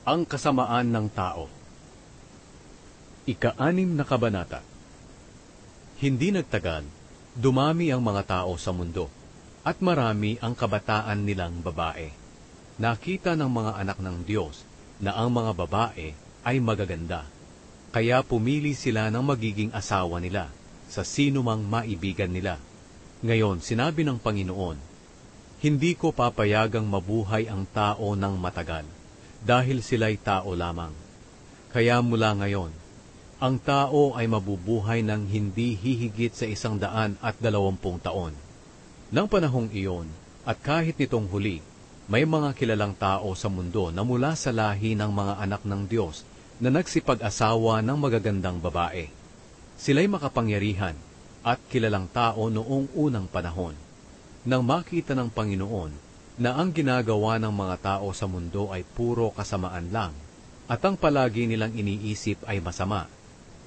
Ang kasamaan ng tao. Ika-6 na kabanata. Hindi nagtagal, dumami ang mga tao sa mundo, at marami ang kabataan nilang babae. Nakita ng mga anak ng Diyos na ang mga babae ay magaganda, kaya pumili sila ng magiging asawa nila sa sino mang maibigan nila. Ngayon, sinabi ng Panginoon, hindi ko papayagang mabuhay ang tao ng matagal, dahil sila'y tao lamang. Kaya mula ngayon, ang tao ay mabubuhay ng hindi hihigit sa 120 taon. Nang panahong iyon, at kahit nitong huli, may mga kilalang tao sa mundo na mula sa lahi ng mga anak ng Diyos na nagsipag-asawa ng magagandang babae. Sila'y makapangyarihan at kilalang tao noong unang panahon. Nang makita ng Panginoon na ang ginagawa ng mga tao sa mundo ay puro kasamaan lang, at ang palagi nilang iniisip ay masama,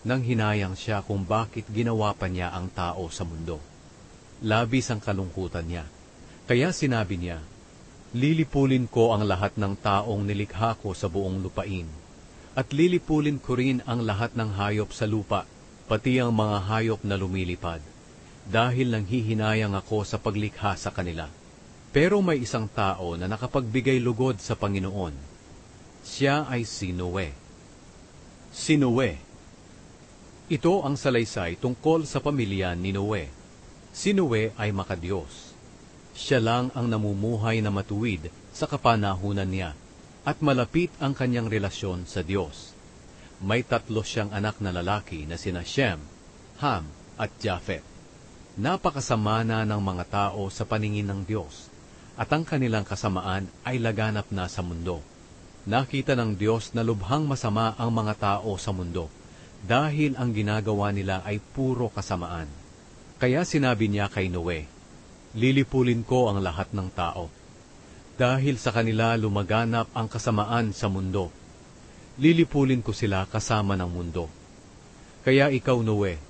nang hinayang siya kung bakit ginawa pa niya ang tao sa mundo. Labis ang kalungkutan niya, kaya sinabi niya, lilipulin ko ang lahat ng taong nilikha ko sa buong lupain, at lilipulin ko rin ang lahat ng hayop sa lupa, pati ang mga hayop na lumilipad, dahil nanghihinayang ako sa paglikha sa kanila. Pero may isang tao na nakapagbigay lugod sa Panginoon. Siya ay si Noe. Si Noe. Ito ang salaysay tungkol sa pamilya ni Noe. Si Noe ay makadiyos. Siya lang ang namumuhay na matuwid sa kapanahunan niya, at malapit ang kanyang relasyon sa Diyos. May 3 siyang anak na lalaki na sina Shem, Ham, at Japhet. Napakasama na ng mga tao sa paningin ng Diyos, at ang kanilang kasamaan ay laganap na sa mundo. Nakita ng Diyos na lubhang masama ang mga tao sa mundo, dahil ang ginagawa nila ay puro kasamaan. Kaya sinabi niya kay Noe, lilipulin ko ang lahat ng tao. Dahil sa kanila lumaganap ang kasamaan sa mundo, lilipulin ko sila kasama ng mundo. Kaya ikaw, Noe,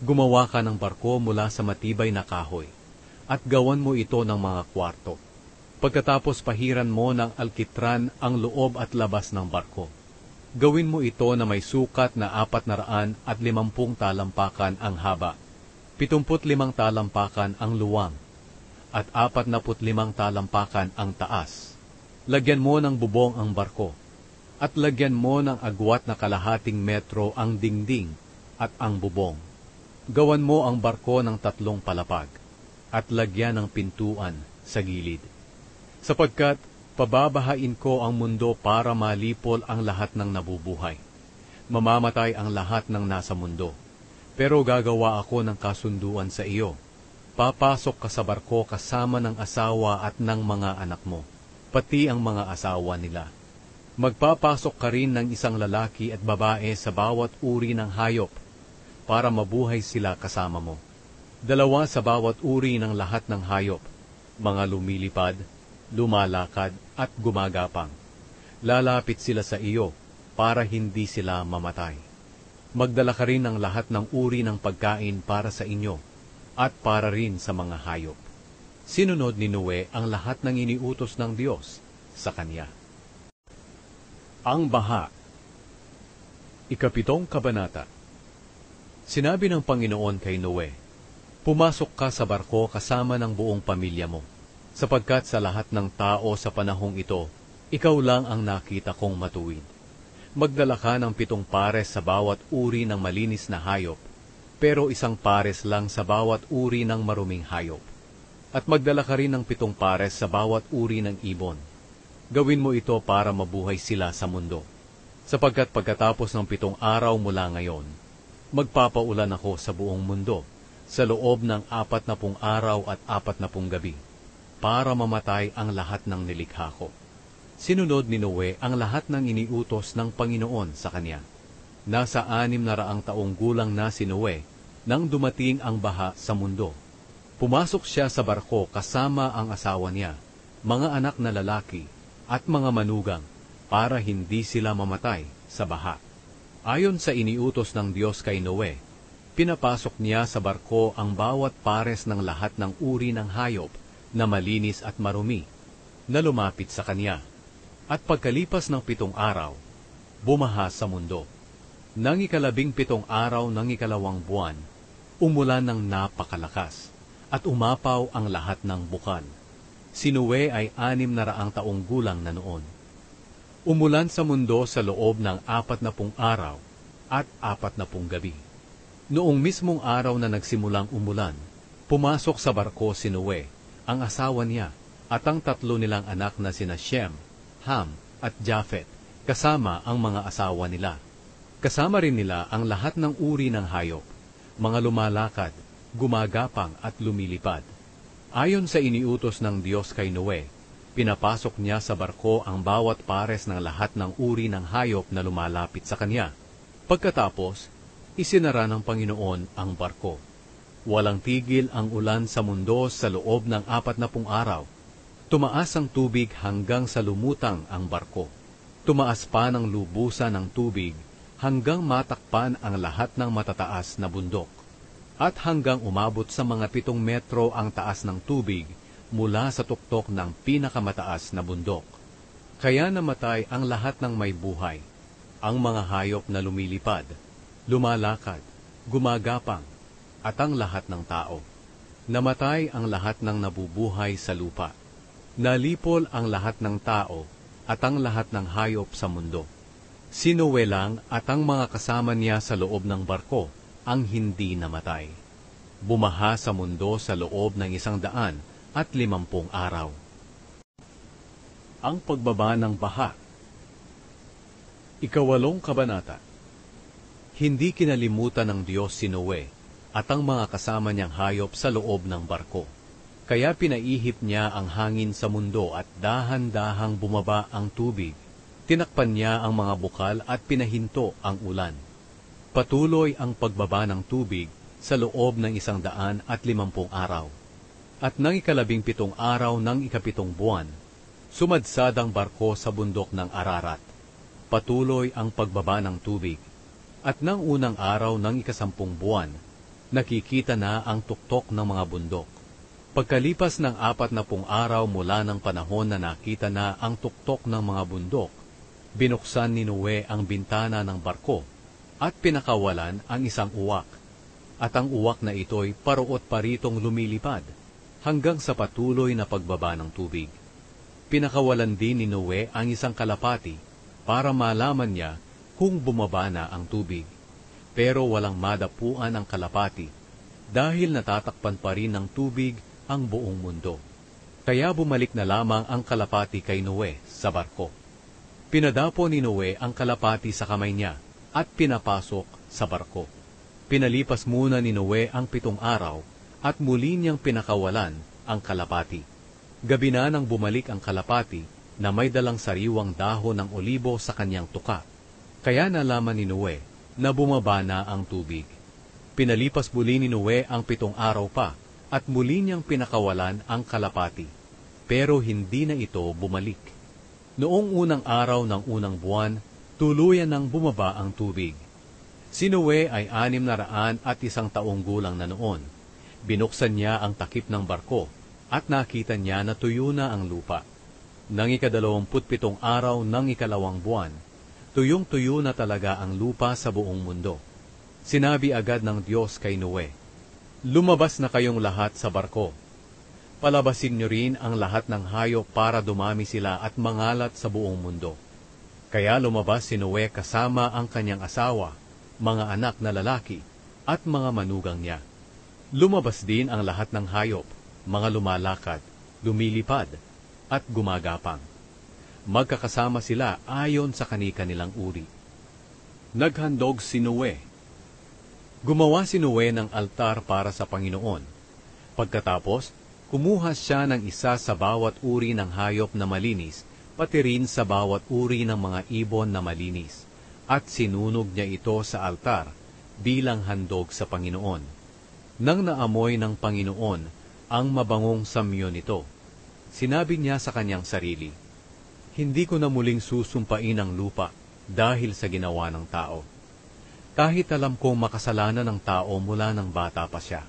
gumawa ka ng barko mula sa matibay na kahoy, at gawan mo ito ng mga kwarto. Pagkatapos pahiran mo ng alkitran ang loob at labas ng barko. Gawin mo ito na may sukat na 450 talampakan ang haba, 75 talampakan ang luwang, at 45 talampakan ang taas. Lagyan mo ng bubong ang barko, at lagyan mo ng agwat na kalahating metro ang dingding at ang bubong. Gawan mo ang barko ng 3 palapag, at lagyan ng pintuan sa gilid. Sapagkat pababahain ko ang mundo para malipol ang lahat ng nabubuhay. Mamamatay ang lahat ng nasa mundo, pero gagawa ako ng kasunduan sa iyo. Papasok ka sa barko kasama ng asawa at ng mga anak mo, pati ang mga asawa nila. Magpapasok ka rin ng isang lalaki at babae sa bawat uri ng hayop, para mabuhay sila kasama mo. 2 sa bawat uri ng lahat ng hayop, mga lumilipad, lumalakad at gumagapang. Lalapit sila sa iyo para hindi sila mamatay. Magdala ka rin ng lahat ng uri ng pagkain para sa inyo at para rin sa mga hayop. Sinunod ni Noe ang lahat ng iniutos ng Diyos sa kanya. Ang baha. Ika-7 kabanata. Sinabi ng Panginoon kay Noe, pumasok ka sa barko kasama ng buong pamilya mo, sapagkat sa lahat ng tao sa panahong ito, ikaw lang ang nakita kong matuwid. Magdala ka ng 7 pares sa bawat uri ng malinis na hayop, pero 1 pares lang sa bawat uri ng maruming hayop. At magdala ka rin ng 7 pares sa bawat uri ng ibon. Gawin mo ito para mabuhay sila sa mundo. Sapagkat pagkatapos ng 7 araw mula ngayon, magpapaulan ako sa buong mundo, sa loob ng 40 araw at 40 gabi, para mamatay ang lahat ng nilikha ko. Sinunod ni Noe ang lahat ng iniutos ng Panginoon sa kanya. Nasa 600 taong gulang na si Noe nang dumating ang baha sa mundo. Pumasok siya sa barko kasama ang asawa niya, mga anak na lalaki, at mga manugang, para hindi sila mamatay sa baha. Ayon sa iniutos ng Diyos kay Noe, pinapasok niya sa barko ang bawat pares ng lahat ng uri ng hayop na malinis at marumi, na lumapit sa kanya. At pagkalipas ng 7 araw, bumaha sa mundo. Nang 17 araw ng 2 buwan, umulan ng napakalakas, at umapaw ang lahat ng bukal. Si Noe ay 600 taong gulang na noon. Umulan sa mundo sa loob ng 40 araw at 40 gabi. Noong mismong araw na nagsimulang umulan, pumasok sa barko si Noe, ang asawa niya, at ang 3 nilang anak na sina Shem, Ham, at Japhet, kasama ang mga asawa nila. Kasama rin nila ang lahat ng uri ng hayop, mga lumalakad, gumagapang at lumilipad. Ayon sa iniutos ng Diyos kay Noe, pinapasok niya sa barko ang bawat pares ng lahat ng uri ng hayop na lumalapit sa kanya. Pagkatapos, isinara ng Panginoon ang barko. Walang tigil ang ulan sa mundo sa loob ng 40 araw. Tumaas ang tubig hanggang sa lumutang ang barko. Tumaas pa ng lubusan ng tubig hanggang matakpan ang lahat ng matataas na bundok. At hanggang umabot sa mga 7 metro ang taas ng tubig mula sa tuktok ng pinakamataas na bundok. Kaya namatay ang lahat ng may buhay, ang mga hayop na lumilipad, lumalakad, gumagapang, at ang lahat ng tao. Namatay ang lahat ng nabubuhay sa lupa. Nalipol ang lahat ng tao at ang lahat ng hayop sa mundo. Si Noe lang at ang mga kasama niya sa loob ng barko ang hindi namatay. Bumaha sa mundo sa loob ng 150 araw. Ang pagbaba ng baha. 8 kabanata. Hindi kinalimutan ng Diyos si Noe at ang mga kasama niyang hayop sa loob ng barko. Kaya pinaihip niya ang hangin sa mundo at dahan-dahang bumaba ang tubig. Tinakpan niya ang mga bukal at pinahinto ang ulan. Patuloy ang pagbaba ng tubig sa loob ng 150 araw. At nang 17 araw ng 7 buwan, sumadsad ang barko sa bundok ng Ararat. Patuloy ang pagbaba ng tubig. At nang unang araw ng 10 buwan, nakikita na ang tuktok ng mga bundok. Pagkalipas ng 40 araw mula ng panahon na nakita na ang tuktok ng mga bundok, binuksan ni Noe ang bintana ng barko at pinakawalan ang isang uwak. At ang uwak na ito'y paruot paritong lumilipad hanggang sa patuloy na pagbaba ng tubig. Pinakawalan din ni Noe ang isang kalapati para malaman niya kung bumaba na ang tubig. Pero walang madapuan ang kalapati dahil natatakpan pa rin ng tubig ang buong mundo. Kaya bumalik na lamang ang kalapati kay Noe sa barko. Pinadapo ni Noe ang kalapati sa kamay niya at pinapasok sa barko. Pinalipas muna ni Noe ang 7 araw at muli niyang pinakawalan ang kalapati. Gabi na nang bumalik ang kalapati na may dalang sariwang dahon ng olibo sa kanyang tuka. Kaya nalaman ni Noe na bumaba na ang tubig. Pinalipas muli ni Noe ang 7 araw pa at muli niyang pinakawalan ang kalapati. Pero hindi na ito bumalik. Noong unang araw ng unang buwan, tuluyan nang bumaba ang tubig. Si Noe ay 601 taong gulang na noon. Binuksan niya ang takip ng barko at nakita niya na tuyo na ang lupa. Nang 27 araw ng 2 buwan, tuyong-tuyo na talaga ang lupa sa buong mundo. Sinabi agad ng Diyos kay Noe, "Lumabas na kayong lahat sa barko. Palabasin niyo rin ang lahat ng hayop para dumami sila at mangalat sa buong mundo." Kaya lumabas si Noe kasama ang kanyang asawa, mga anak na lalaki, at mga manugang niya. Lumabas din ang lahat ng hayop, mga lumalakad, lumilipad, at gumagapang. Magkakasama sila ayon sa kani-kanilang uri. Naghandog si Noe. Gumawa si Noe ng altar para sa Panginoon. Pagkatapos, kumuha siya ng isa sa bawat uri ng hayop na malinis, pati rin sa bawat uri ng mga ibon na malinis, at sinunog niya ito sa altar bilang handog sa Panginoon. Nang naamoy ng Panginoon ang mabangong samyo nito, sinabi niya sa kanyang sarili, "Hindi ko na muling susumpain ang lupa dahil sa ginawa ng tao. Kahit alam kong makasalanan ng tao mula ng bata pa siya,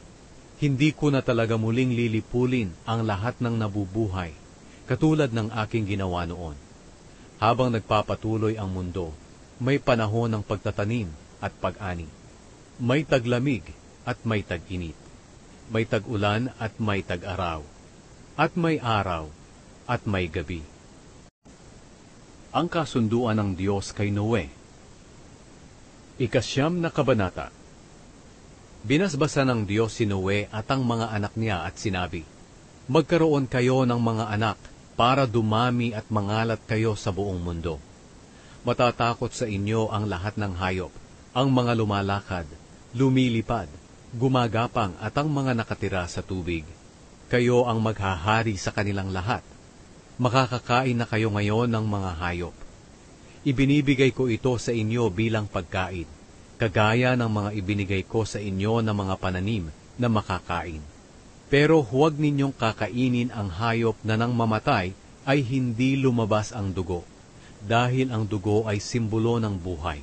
hindi ko na talaga muling lilipulin ang lahat ng nabubuhay, katulad ng aking ginawa noon. Habang nagpapatuloy ang mundo, may panahon ng pagtatanim at pag-ani. May taglamig at may tag-init. May tag-ulan at may tag-araw. At may araw at may gabi. Ang kasunduan ng Diyos kay Noe. Ikasyam na kabanata. Binasbasa ng Diyos si Noe at ang mga anak niya at sinabi, magkaroon kayo ng mga anak para dumami at mangalat kayo sa buong mundo. Matatakot sa inyo ang lahat ng hayop, ang mga lumalakad, lumilipad, gumagapang at ang mga nakatira sa tubig. Kayo ang maghahari sa kanilang lahat. Makakakain na kayo ngayon ng mga hayop. Ibinibigay ko ito sa inyo bilang pagkain, kagaya ng mga ibinigay ko sa inyo ng mga pananim na makakain. Pero huwag ninyong kakainin ang hayop na nang mamatay ay hindi lumabas ang dugo, dahil ang dugo ay simbolo ng buhay.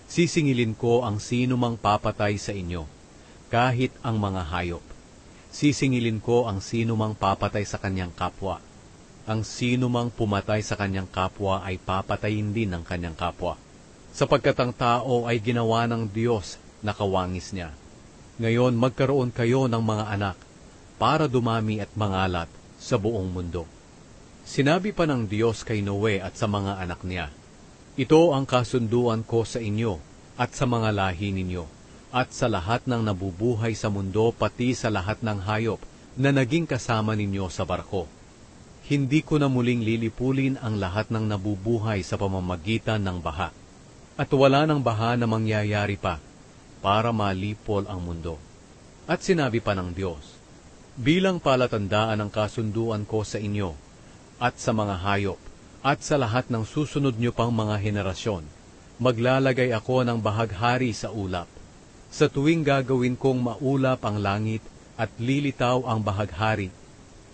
Sisingilin ko ang sino mang papatay sa inyo, kahit ang mga hayop. Sisingilin ko ang sino mang papatay sa kanyang kapwa. Ang sino mang pumatay sa kanyang kapwa ay papatayin din ng kanyang kapwa. Sapagkat ang tao ay ginawa ng Diyos na kawangis niya. Ngayon magkaroon kayo ng mga anak, para dumami at mangalat sa buong mundo. Sinabi pa ng Diyos kay Noe at sa mga anak niya, ito ang kasunduan ko sa inyo at sa mga lahi ninyo, at sa lahat ng nabubuhay sa mundo pati sa lahat ng hayop na naging kasama ninyo sa barko. Hindi ko na muling lilipulin ang lahat ng nabubuhay sa pamamagitan ng baha, at wala ng baha na mangyayari pa para malipol ang mundo. At sinabi pa ng Diyos, bilang palatandaan ng kasunduan ko sa inyo, at sa mga hayop, at sa lahat ng susunod nyo pang mga henerasyon, maglalagay ako ng bahaghari sa ulap. Sa tuwing gagawin kong maulap ang langit at lilitaw ang bahaghari,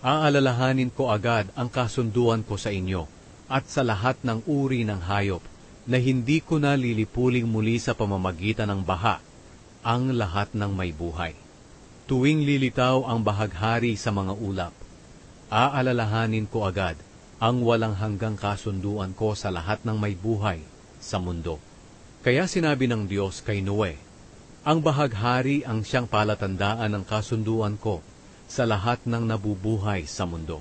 aalalahanin ko agad ang kasunduan ko sa inyo, at sa lahat ng uri ng hayop, na hindi ko na lilipuling muli sa pamamagitan ng baha, ang lahat ng may buhay. Tuwing lilitaw ang bahaghari sa mga ulap, aalalahanin ko agad ang walang hanggang kasunduan ko sa lahat ng may buhay sa mundo. Kaya sinabi ng Diyos kay Noe, ang bahaghari ang siyang palatandaan ng kasunduan ko sa lahat ng nabubuhay sa mundo.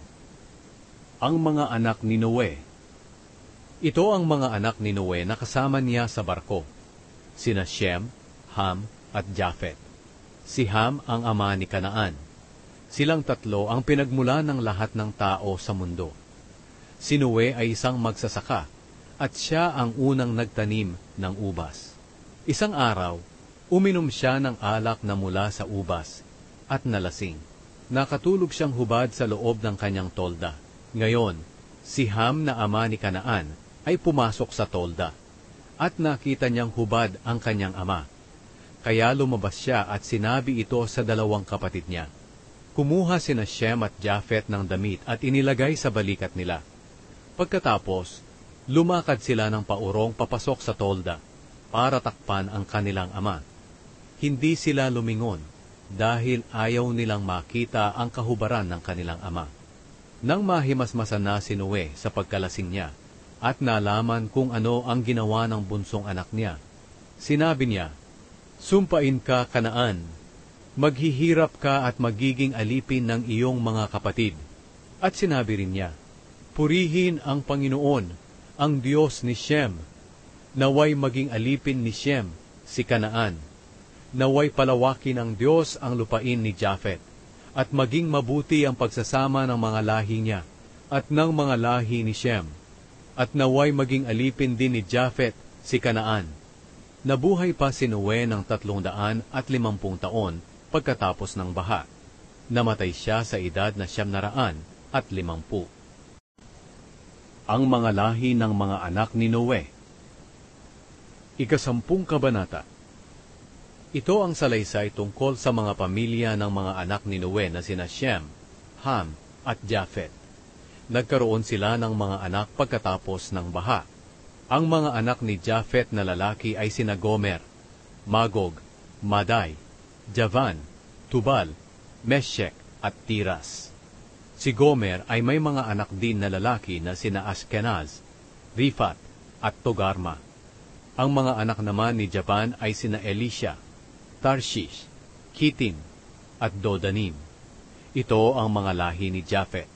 Ang mga anak ni Noe. Ito ang mga anak ni Noe na kasama niya sa barko, sina Shem, Ham at Japhet. Si Ham ang ama ni Kanaan. Silang tatlo ang pinagmula ng lahat ng tao sa mundo. Si Noe ay isang magsasaka, at siya ang unang nagtanim ng ubas. Isang araw, uminom siya ng alak na mula sa ubas, at nalasing. Nakatulog siyang hubad sa loob ng kanyang tolda. Ngayon, si Ham na ama ni Kanaan ay pumasok sa tolda, at nakita niyang hubad ang kanyang ama. Kaya lumabas siya at sinabi ito sa dalawang kapatid niya. Kumuha sina Shem at Japhet ng damit at inilagay sa balikat nila. Pagkatapos, lumakad sila ng paurong papasok sa tolda para takpan ang kanilang ama. Hindi sila lumingon dahil ayaw nilang makita ang kahubaran ng kanilang ama. Nang mahimasmasan na si Noe sa pagkalasing niya at nalaman kung ano ang ginawa ng bunsong anak niya, sinabi niya, sumpain ka, Kanaan, maghihirap ka at magiging alipin ng iyong mga kapatid. At sinabi rin niya, purihin ang Panginoon, ang Diyos ni Shem. Naway maging alipin ni Shem, si Kanaan. Naway palawakin ng Diyos ang lupain ni Japhet, at maging mabuti ang pagsasama ng mga lahi niya, at ng mga lahi ni Shem. At naway maging alipin din ni Japhet, si Kanaan. Nabuhay pa si Noe ng 350 taon pagkatapos ng baha. Namatay siya sa edad na 950. Ang mga lahi ng mga anak ni Noe. Ika-10 kabanata. Ito ang salaysay tungkol sa mga pamilya ng mga anak ni Noe na sina Shem, Ham at Japhet. Nagkaroon sila ng mga anak pagkatapos ng baha. Ang mga anak ni Japhet na lalaki ay sina Gomer, Magog, Madai, Javan, Tubal, Meshek at Tiras. Si Gomer ay may mga anak din na lalaki na sina Ashkenaz, Rifat, at Togarma. Ang mga anak naman ni Javan ay sina Elisha, Tarshish, Kitim, at Dodanim. Ito ang mga lahi ni Japhet.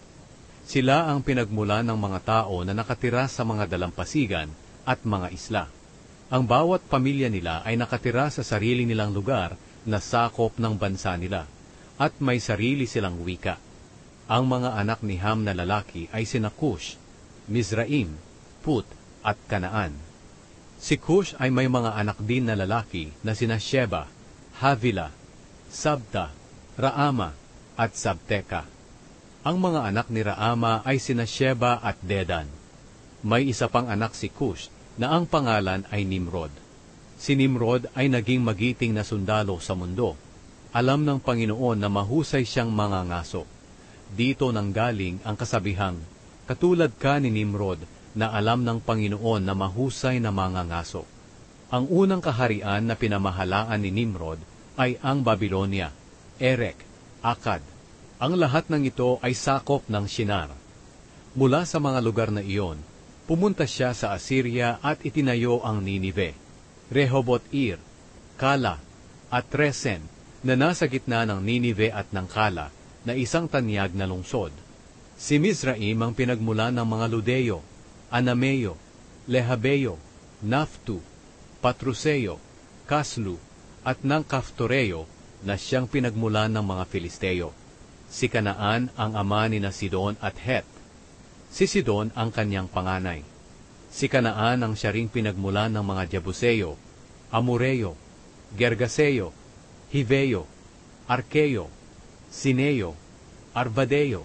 Sila ang pinagmula ng mga tao na nakatira sa mga dalampasigan at mga isla. Ang bawat pamilya nila ay nakatira sa sarili nilang lugar na sakop ng bansa nila, at may sarili silang wika. Ang mga anak ni Ham na lalaki ay sina Cush, Mizraim, Put, at Kanaan. Si Cush ay may mga anak din na lalaki na sina Sheba, Havila, Sabta, Raama, at Sabteka. Ang mga anak ni Raama ay sina Sheba at Dedan. May isa pang anak si Cush na ang pangalan ay Nimrod. Si Nimrod ay naging magiting na sundalo sa mundo. Alam ng Panginoon na mahusay siyang mangangaso. Dito nanggaling ang kasabihang, katulad ka ni Nimrod na alam ng Panginoon na mahusay na mangangaso. Ang unang kaharian na pinamahalaan ni Nimrod ay ang Babylonia, Erek, Akkad. Ang lahat ng ito ay sakop ng Shinar. Mula sa mga lugar na iyon, pumunta siya sa Assyria at itinayo ang Ninive, Rehoboth-ir, Kala, at Resen, na nasa gitna ng Ninive at ng Kala, na isang tanyag na lungsod. Si Mizraim ang pinagmula ng mga Ludeo, Anameo, Lehabeo, Naftu, Patruseo, Kaslu, at ng Kaftoreo na siyang pinagmula ng mga Filisteo. Si Kanaan ang ama ni na Sidon at Het. Si Sidon ang kanyang panganay. Si Kanaan ang siya ring pinagmula ng mga Jebuseo, Amoreo, Gergaseo, Hiveo, Arkeo, Sineo, Arvadeo,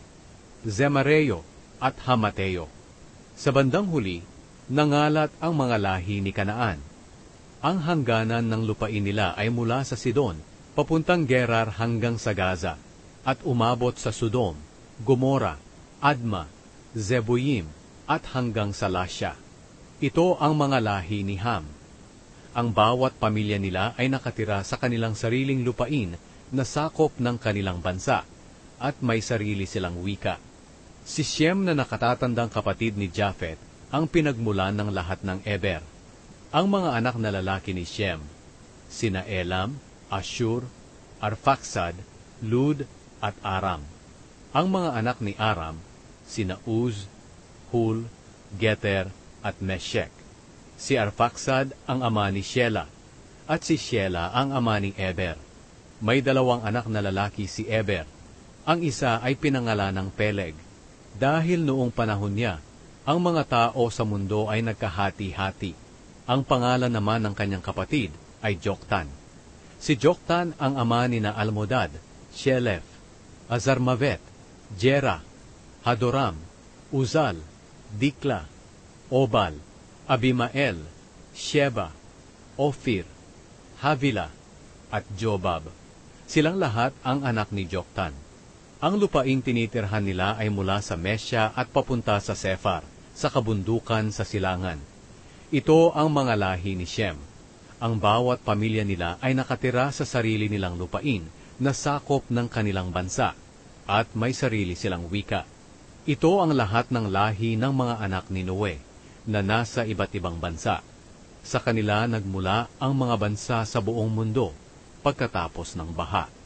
Zemareo, at Hamateo. Sa bandang huli, nangalat ang mga lahi ni Kanaan. Ang hangganan ng lupain nila ay mula sa Sidon, papuntang Gerar hanggang sa Gaza, at umabot sa Sodom, Gomora, Adma, Zeboyim, at hanggang sa Lasya. Ito ang mga lahi ni Ham. Ang bawat pamilya nila ay nakatira sa kanilang sariling lupain na sakop ng kanilang bansa, at may sarili silang wika. Si Shem na nakatatandang kapatid ni Japhet ang pinagmulan ng lahat ng Eber. Ang mga anak na lalaki ni Shem, sina Elam, Ashur, Arphaxad, Lud, at Aram. Ang mga anak ni Aram, sina Uz, Hul, Geter, at Meshek. Si Arphaxad ang ama ni Shela, at si Shela ang ama ni Eber. May dalawang anak na lalaki si Eber. Ang isa ay pinangalan ng Peleg. Dahil noong panahon niya, ang mga tao sa mundo ay nagkahati-hati. Ang pangalan naman ng kanyang kapatid ay Joktan. Si Joktan ang ama ni na Almodad, Shelef, Azarmavet, Jera, Hadoram, Uzal, Dikla, Obal, Abimael, Sheba, Ophir, Havila, at Jobab. Silang lahat ang anak ni Joktan. Ang lupaing tinitirhan nila ay mula sa Mesya at papunta sa Sefar, sa kabundukan sa silangan. Ito ang mga lahi ni Shem. Ang bawat pamilya nila ay nakatira sa sarili nilang lupain na sakop ng kanilang bansa, at may sarili silang wika. Ito ang lahat ng lahi ng mga anak ni Noe, na nasa iba't ibang bansa. Sa kanila nagmula ang mga bansa sa buong mundo, pagkatapos ng baha.